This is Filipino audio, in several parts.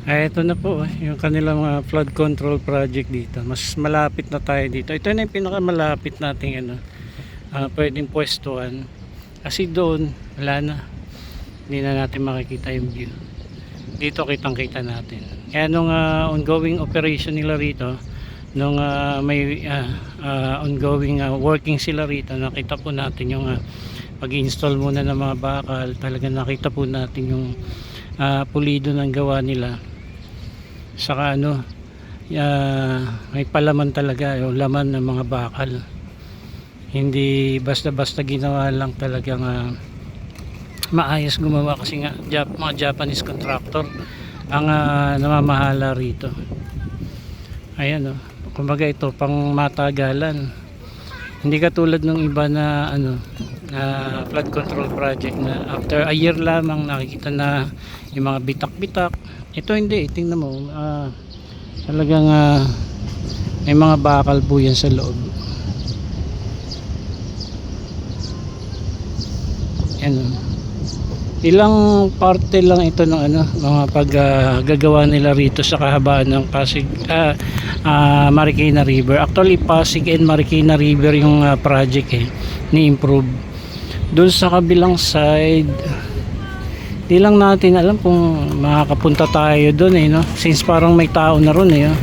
Ay, ito na po yung kanilang flood control project dito. Mas malapit na tayo dito. Ito na yung pinakamalapit nating pwedeng pwestuhan. Kasi doon, wala na. Hindi na natin makikita yung view. Dito kitang-kita natin. Kaya nung ongoing operation nila rito, nung ongoing working sila rito, nakita po natin yung pag-install muna ng mga bakal. Talagang nakita po natin yung pulido ng gawa nila. Saka may palaman talaga yung laman ng mga bakal, hindi basta-basta ginawa lang, talagang maayos gumawa kasi nga mga Japanese contractor ang namamahala rito. Ayan kumbaga ito pang matagalan, hindi katulad ng iba na flood control project na after a year lamang nakikita na yung mga bitak-bitak. Ito hindi, tingnan mo talagang may mga bakal po yan sa loob. Yan ilang parte lang ito ng mga paggagawa nila rito sa kahabaan ng Pasig Marikina River. Actually Pasig and Marikina River yung project ni improve. Doon sa kabilang side di lang natin alam kung makakapunta tayo doon no? Since parang may tao na ron yan,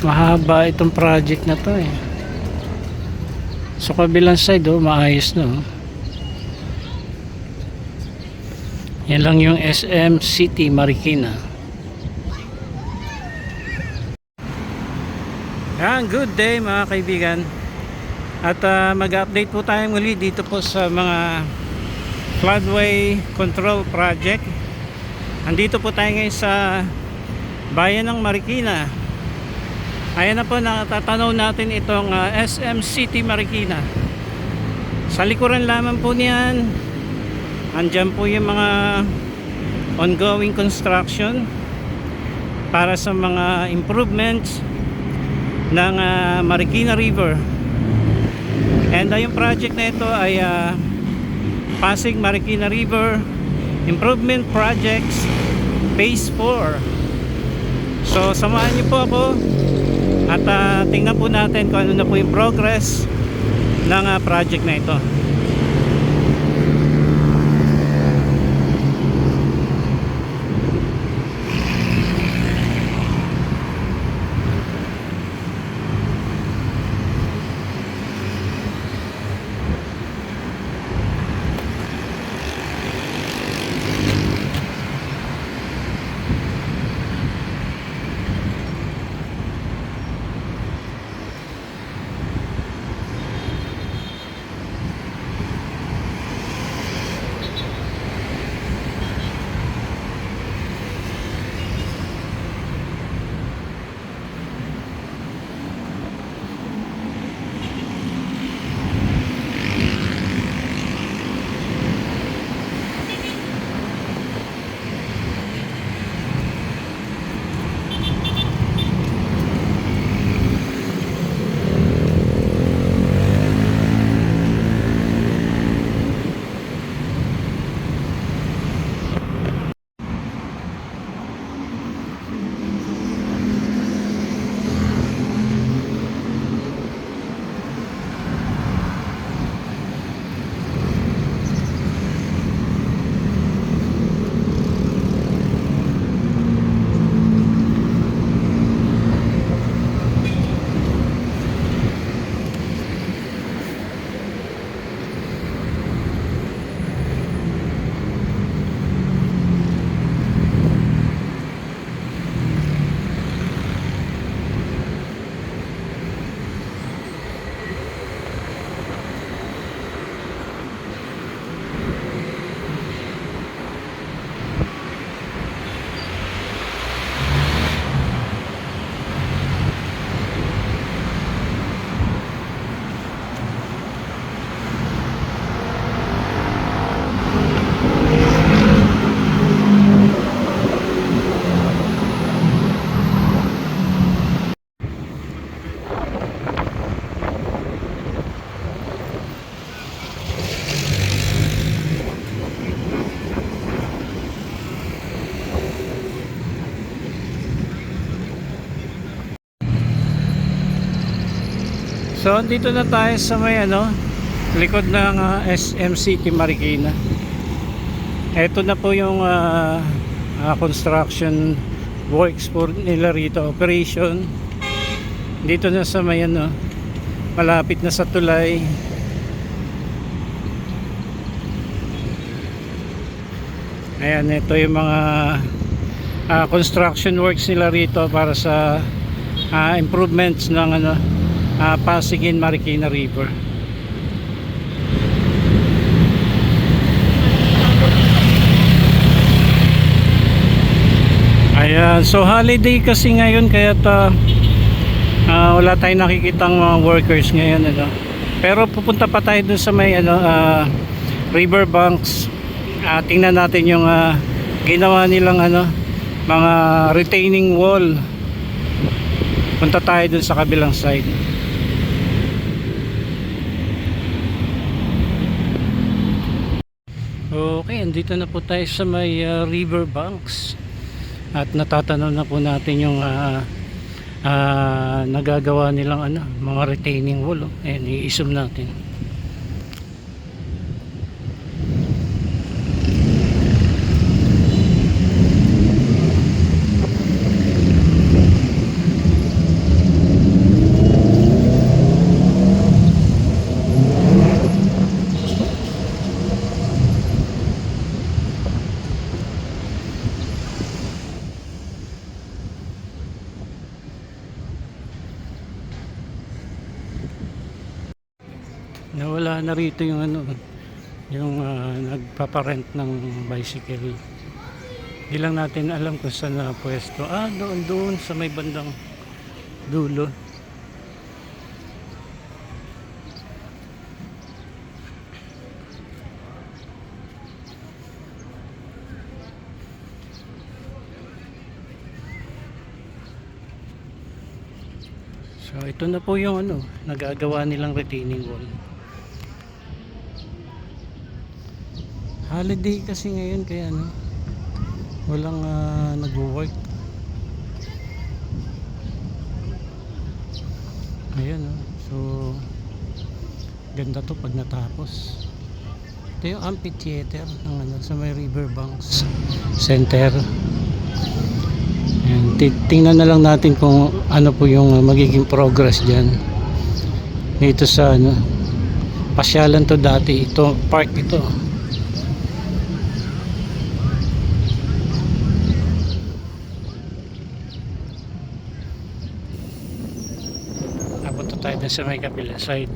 mahaba itong project na to so kabilang side maayos na yan lang yung SM City Marikina. Yan, good day mga kaibigan. At mag-update po tayo muli dito po sa mga floodway control project. Andito po tayo ngayon sa bayan ng Marikina. Ayan na po, natatanaw natin itong SM City Marikina. Sa likuran lamang po niyan, andyan po yung mga ongoing construction para sa mga improvements ng Marikina River. And yung project na ito ay Pasig Marikina River Improvement Projects Phase 4. So samahan niyo po ako at tingnan po natin kung ano na po yung progress ng project na ito. So andito na tayo sa may likod ng SM City Marikina. Ito na po yung construction works for nila rito, operation. Dito na sa may malapit na sa tulay. Ayan, ito yung mga construction works nila rito para sa improvements ng Pasig and Marikina River. Ayan, so holiday kasi ngayon kaya wala tayong nakikitang mga workers ngayon Pero pupunta pa tayo dun sa may river banks. Tingnan natin yung ginawa nilang mga retaining wall. Punta tayo dun sa kabilang side. Okay, andito na po tayo sa may river banks. At natatanaw na po natin yung nagagawa nilang mga retaining wall. Ayan, i-zoom natin. Nawala na rito yung yung nagpaparent ng bicycle. Di lang natin alam kung saan na pwesto. Doon sa may bandang dulo. So ito na po yung nagagawa nilang retaining wall. Holiday kasi ngayon kaya walang nagwo-work. Ayan so ganda to pag natapos. Ito yung amphitheater ng sa may riverbanks center. Ayan, tingnan na lang natin kung ano po yung magiging progress dyan dito sa pasyalan to dati. Ito park ito. Tayo na sa may kabilang side.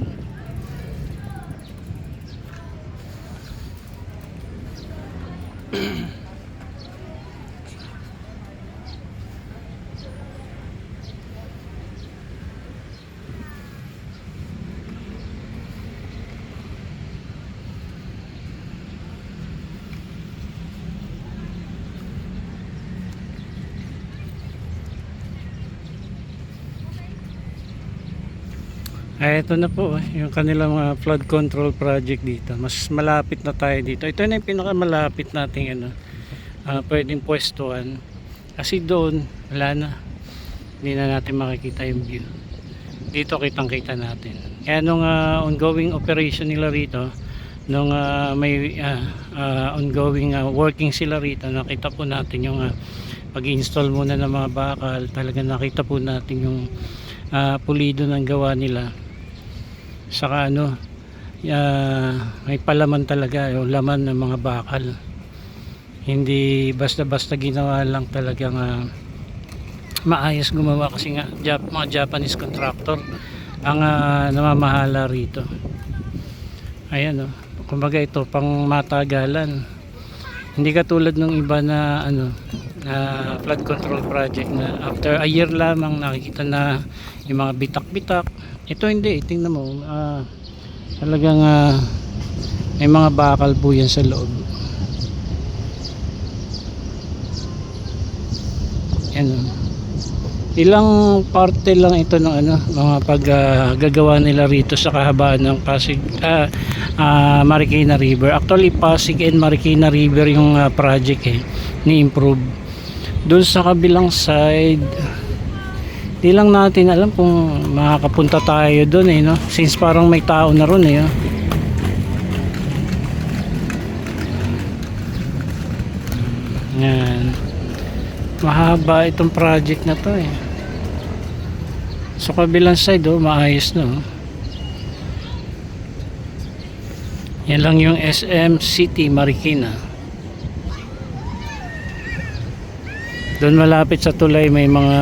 Ito na po yung kanilang flood control project dito. Mas malapit na tayo dito. Ito na yung pinakamalapit nating pwedeng pwestuhan. Kasi doon wala na. Hindi na natin makikita yung view. Dito kitang kita natin. Kaya nung ongoing operation nila rito, nung may ongoing working sila rito, nakita po natin yung pag-install muna ng mga bakal. Talaga nakita po natin yung pulido ng gawa nila. Saka may palaman talaga yung laman ng mga bakal. Hindi basta-basta ginawa lang talagang maayos gumawa kasi nga mga Japanese contractor ang namamahala rito. Ayan kumbaga ito pang matagalan. Hindi katulad ng iba na flood control project na after a year lamang nakikita na yung mga bitak-bitak. Ito hindi, tingnan mo talagang may mga bakal po yan sa loob. Yan ilang parte lang ito ng mga paggagawa nila rito sa kahabaan ng Pasig Marikina River. Actually Pasig and Marikina River yung project ni improve. Doon sa kabilang side Di lang natin alam kung makakapunta tayo doon eh, no? Since parang may tao na ron eh, no? Yan. Mahaba itong project na to eh. Sa kabilang side oh, maayos na oh. Yan lang yung SM City Marikina. Doon malapit sa tulay may mga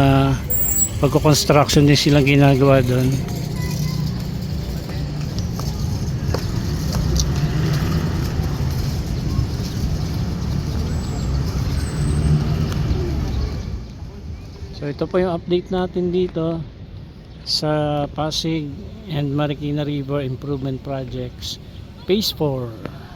pagko-construction din silang ginagawa doon. So ito po yung update natin dito sa Pasig and Marikina River Improvement Projects Phase 4.